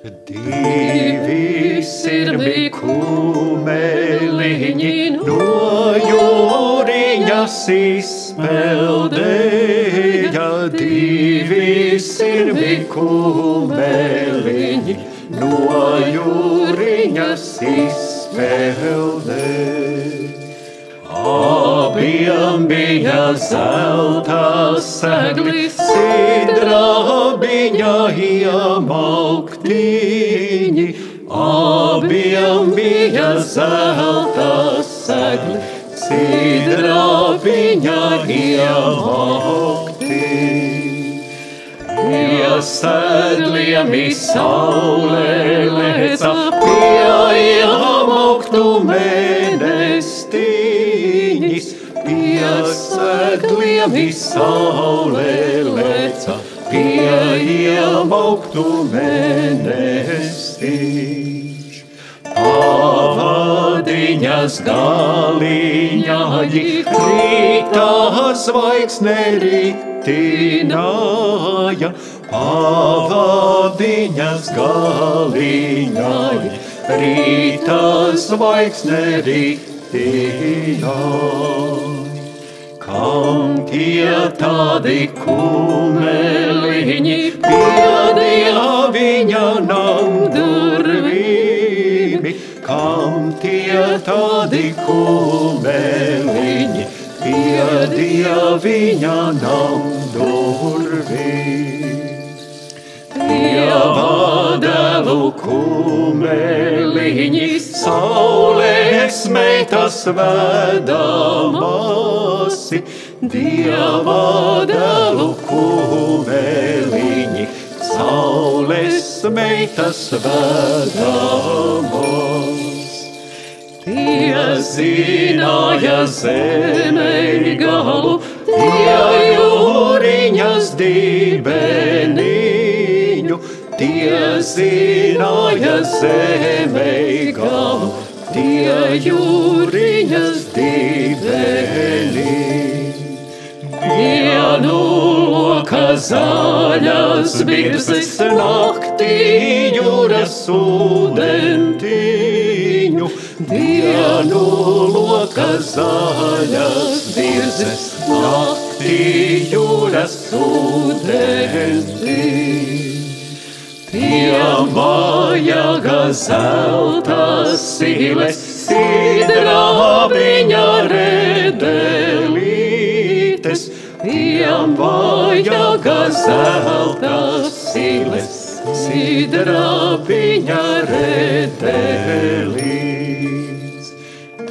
Divi sirmi kumeliņi no jūriņas izpeldēja. Divi sirmi kumeliņi no jūriņas izpeldēja. Abiem bija zelta segli, sidrabiņa iemauktiņi. Abiem bija zelta segli, sidrabiņa iemauktiņi. Pie segliem saule leca, pie iemauktu mēnestiņis. Pie segliem saule leca, pie iemauktu mēnestiņš. Pavadiņas galiņaģi rītā zvaigzne ritināja. Pavadiņas galiņaģi rītā zvaigzne ritināja. Kam tie tādi kumeliņi piedīja viņa namdurvīm? Kam tie tādi kumeliņi piedīja viņa namdurvīm? Dievadēlu kumeliņi saules meitas vedamasi. Dievadēlu kumeliņi saules meitas vedamas. Tie zināja zemei galu, tie jūriņas dibeniņu. Tie zināja zemei galu, tie jūriņas dibeniņu. Dienu loka zaļas virzes, naktī jūras ūdentiņu. Dienu loka zaļas virzes, naktī jūras ūdentiņu. Tie vajaga zelta siles, sidrabiņa redelītes. Tiem vajaga zelta siles, sidrabiņa redelītes.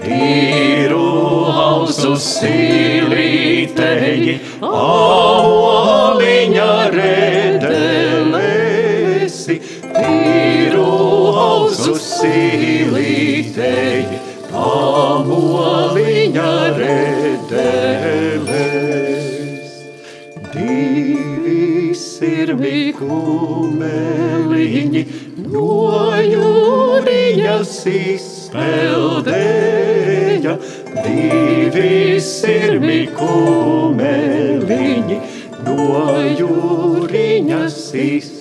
Tīru ausu silīteņi, auliņa redelēsi. Tīru ausu silīteņi, auliņa redelēs. Divi sirmi kumeliņi no jūriņas izpeldēja. Divi sirmi kumeliņi no jūriņas izpeldēja.